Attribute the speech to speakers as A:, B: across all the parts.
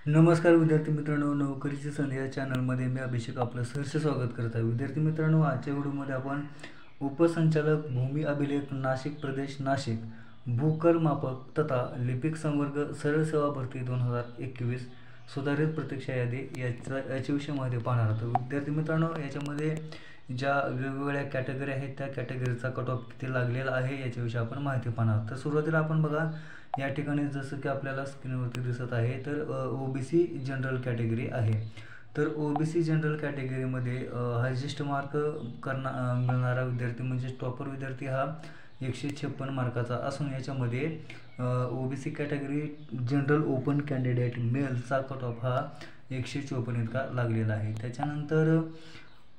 A: नमस्कार विद्यार्थी मित्रांनो, नोकरीची संधी या चॅनलमध्ये मी अभिषेक आपलं सहर्ष स्वागत करत आहे। विद्यार्थी मित्रांनो, आजच्या व्हिडिओमध्ये आपण उपसंचालक भूमी अभिलेख नाशिक प्रदेश नाशिक भूकर मापक तथा लिपिक संवर्ग सरळ सेवा भरती 2021 सुधारित प्रतीक्षा यादी याच्याविषयी माहिती पाहणार आहोत। विद्यार्थी मित्रांनो, याच्यामध्ये ज्या वेगवेगळ्या कॅटेगरी आहेत त्या कॅटेगरीचा कट ऑफ किती लागलेला आहे याच्याविषयी आपण माहिती पाहणार आहोत। तर सुरुवातीला आपण बघा, या ठिकाणी जसं की आपल्याला स्क्रीनवरती दिसत आहे तर ओबीसी जनरल कॅटेगरी आहे। तर ओबीसी जनरल कॅटेगरीमध्ये हायेस्ट मार्क मिळणारा विद्यार्थी म्हणजे टॉपर विद्यार्थी हा 156 मार्काचा असून याच्यामध्ये OBC category general open candidate मेलचा कट ऑफ हा 154 इतका लागलेला आहे। त्याच्यानंतर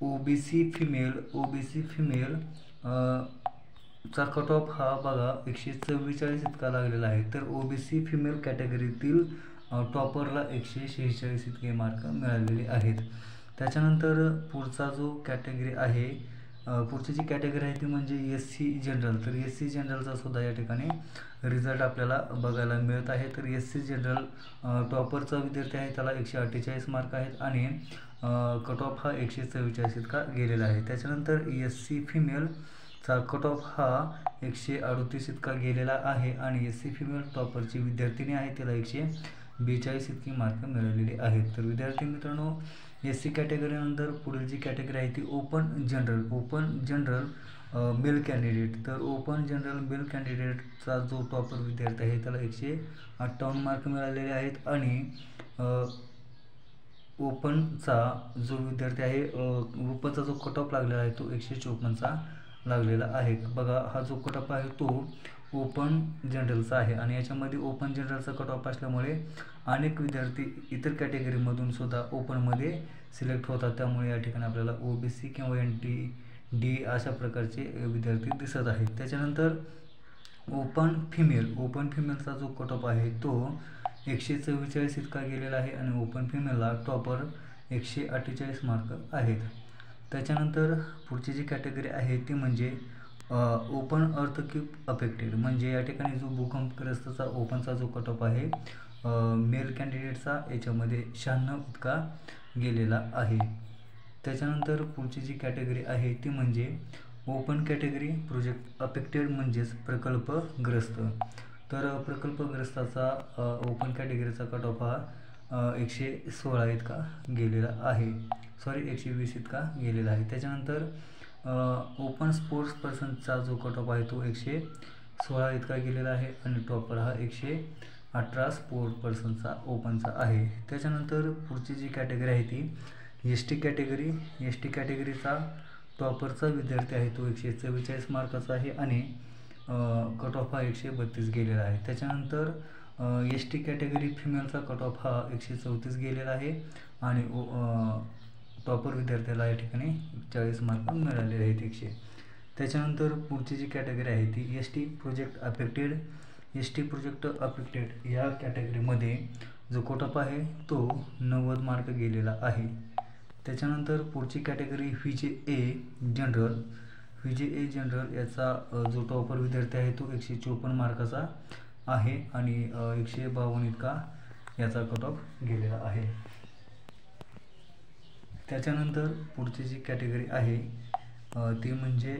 A: ओबीसी फिमेल चा कट ऑफ हा बघा 144 इतका लागलेला आहे। तर ओबीसी फिमेल कॅटेगरीतील टॉपरला 146 इतके मार्क मिळालेले आहेत। त्याच्यानंतर पुढचा जो कॅटेगरी आहे, पुढची जी कॅटेगरी आहे ती म्हणजे एससी जनरल। तर एससी जनरलचा सुद्धा या ठिकाणी रिझल्ट आपल्याला बघायला मिळत आहे। तर एससी जनरल टॉपरचा विद्यार्थी आहे त्याला 148 मार्क आहेत आणि कट ऑफ हा 144 इतका गेलेला आहे। त्याच्यानंतर एससी फिमेल चा कट ऑफ हा 138 इतका गेलेला आहे आणि एससी फिमेल टॉपरची विद्यार्थिनी आहे तिला 142 इतकी मार्क मिळालेली आहेत। तर विद्यार्थी मित्रांनो, एससी कॅटेगरीनंतर पुढील जी कॅटेगरी आहे ती ओपन जनरल मेल कॅन्डिडेट। तर ओपन जनरल मेल कॅन्डिडेटचा जो टॉपर विद्यार्थी आहे त्याला 158 मार्क मिळालेले आहेत आणि ओपनचा जो विद्यार्थी आहे ओपनचा जो कट ऑफ लागलेला आहे तो 154चा लागलेला आहे। बघा, हा जो कट ऑफ आहे तो ओपन जनरलचा आहे आणि याच्यामध्ये ओपन जनरलचा कट ऑफ असल्यामुळे अनेक विद्यार्थी इतर कॅटेगरीमधून सुद्धा ओपनमध्ये सिलेक्ट होतात। त्यामुळे या ठिकाणी आपल्याला ओबीसी किंवा NTD अशा प्रकारचे विद्यार्थी दिसत आहेत। त्याच्यानंतर ओपन फिमेलचा जो कट ऑफ आहे तो 144 इतका गेलेला आहे आणि ओपन फिमेलला टॉपर 148 मार्क आहेत। त्याच्यानंतर पुढची जी कॅटेगरी आहे ती म्हणजे ओपन अर्थक्वेक अफेक्टेड, म्हणजे या ठिकाणी जो भूकंपग्रस्तचा ओपनचा जो कट ऑफ आहे मेल कॅन्डिडेटचा याच्यामध्ये 96 इतका गेलेला आहे। त्याच्यानंतर पुढची जी कॅटेगरी आहे ती म्हणजे ओपन कॅटेगरी प्रोजेक्ट अफेक्टेड म्हणजेच प्रकल्पग्रस्त। तर प्रकल्पग्रस्ताचा ओपन कॅटेगरीचा कट ऑफ हा 116 इतका गेलेला आहे, 120 इतका गेलेला आहे। त्याच्यानंतर ओपन स्पोर्ट्स पर्सनचा जो कट ऑफ आहे तो 116 इतका गेलेला आहे आणि टॉपर हा 118 स्पोर्ट पर्सनचा ओपनचा आहे। त्याच्यानंतर पुढची जी कॅटेगरी आहे ती एसटी कॅटेगरीचा टॉपरचा विद्यार्थी आहे तो 144 मार्काचा आहे आणि कट ऑफ हा 132 गेलेला आहे। त्याच्यानंतर एसटी कॅटेगरी फिमेलचा कट ऑफ हा 134 गेलेला आहे आणि टॉपर विद्यार्थ्याला या ठिकाणी 40 मार्क मिळालेले आहेत 100। त्याच्यानंतर पुढची जी कॅटेगरी आहे ती एसटी प्रोजेक्ट अफेक्टेड या कॅटेगरीमध्ये जो कट ऑफ आहे तो 90 मार्क गेलेला आहे। त्याच्यानंतर पुढची कॅटेगरी व्हीजेए जनरल याचा जो टॉपर विद्यार्थी आहे तो 154 मार्काचा आहे आणि 152 इतका याचा कट ऑफ गेलेला आहे। त्याच्यानंतर पुढची जी कॅटेगरी आहे ती म्हणजे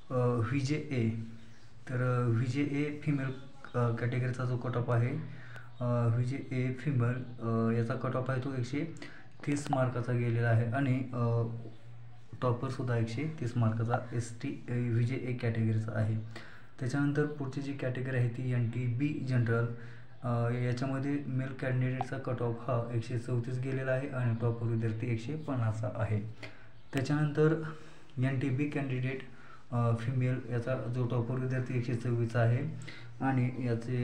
A: व्हीजेए। तर व्हीजेए फिमेल कॅटेगरीचा जो कट ऑफ आहे व्हीजेए फिमेल याचा कट ऑफ आहे तो 130 मार्काचा गेलेला आहे आणि टॉपरसुद्धा 130 मार्काचा व्हीजेए कॅटेगरीचा आहे। त्याच्यानंतर पुढची जी कॅटेगरी आहे ती NTB जनरल, याच्यामध्ये मेल कॅन्डिडेटचा कट ऑफ हा 134 गेलेला आहे आणि टॉपर विद्यार्थी 150 आहे। त्याच्यानंतर NTB कॅन्डिडेट फिमेल याचा जो टॉपर विद्यार्थी 124 आहे आणि याचे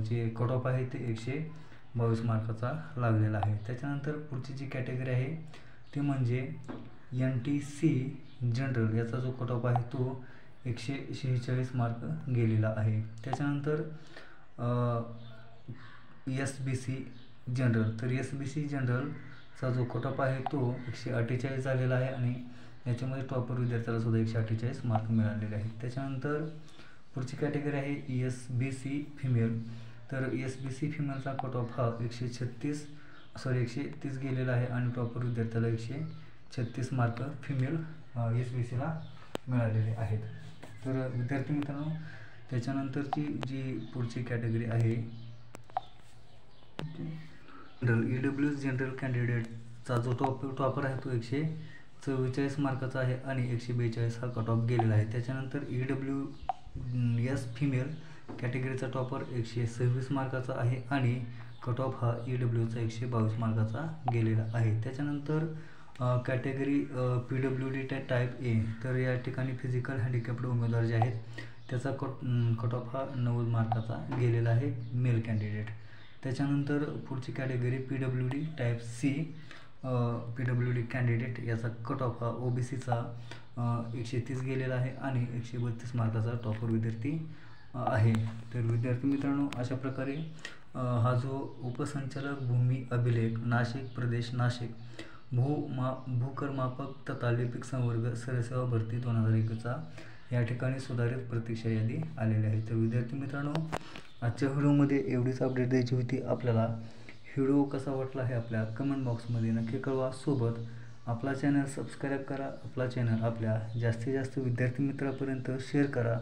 A: जे कट ऑफ आहे ते 122 मार्काचा लागलेला आहे। त्याच्यानंतर पुढची जी कॅटेगरी आहे ती म्हणजे NTC जनरल याचा जो कट ऑफ आहे तो 146 मार्क गेलेला आहे। त्याच्यानंतर SBC जनरल, तर SBC जनरलचा जो कट ऑफ आहे तो 148 झालेला आहे आणि याच्यामध्ये टॉपर विद्यार्थ्याला सुद्धा 148 मार्क मिळालेले आहेत। त्याच्यानंतर पुढची कॅटेगरी आहे SBC फिमेल, तर SBC फिमेलचा कट ऑफ हा 130 गेलेला आहे आणि टॉपर विद्यार्थ्याला 136 मार्क फिमेल SBCला मिळालेले आहेत. तर विद्यार्थी मित्रांनो, त्याच्यानंतरची जी पुढची कॅटेगरी आहे EWS जनरल कॅन्डिडेटचा जो टॉपर आहे तो 144 मार्काचा आहे आणि 142 हा कट ऑफ गेलेला आहे. त्याच्यानंतर EWS फिमेल कॅटेगरीचा टॉपर 126 मार्काचा आहे आणि कट ऑफ हा EWचा 122 मार्काचा गेलेला आहे. त्याच्यानंतर कॅटेगरी PWD टाईप ए, तर या ठिकाणी फिजिकल हँडिकॅप्ड उमेदवार जे आहेत त्याचा कट ऑफ हा 90 मार्काचा गेलेला आहे मेल कॅन्डिडेट. त्याच्यानंतर पुढची category PWD type C, PWD candidate, याचा कट ऑफ हा OBCचा 130 गेलेला आहे आणि 132 मार्काचा टॉपर विद्यार्थी आहे. तर विद्यार्थी मित्रांनो, अशा प्रकारे हा जो उपसंचालक भूमी अभिलेख नाशिक प्रदेश नाशिक भूकरमापक तथा लिपिक संवर्ग सरसेवा भरती 2021चा या ठिकाणी सुधारित प्रतीक्षा यादी आलेली आहे. तर विद्यार्थी मित्रांनो, आजच्या व्हिडिओमध्ये एवढीच अपडेट द्यायची होती आपल्याला. व्हिडिओ कसा वाटला हे आपल्या कमेंट बॉक्समध्ये नक्की कळवा. सोबत आपला चॅनल सबस्क्राईब करा. आपला चॅनल आपल्या जास्तीत जास्त विद्यार्थी मित्रांपर्यंत शेअर करा,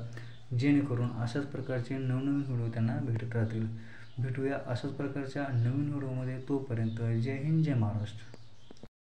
A: जेणेकरून अशाच प्रकारचे नवनवीन व्हिडिओ त्यांना भेटत राहतील. भेटूया अशाच प्रकारच्या नवीन व्हिडिओमध्ये. तोपर्यंत जय हिंद, जय महाराष्ट्र.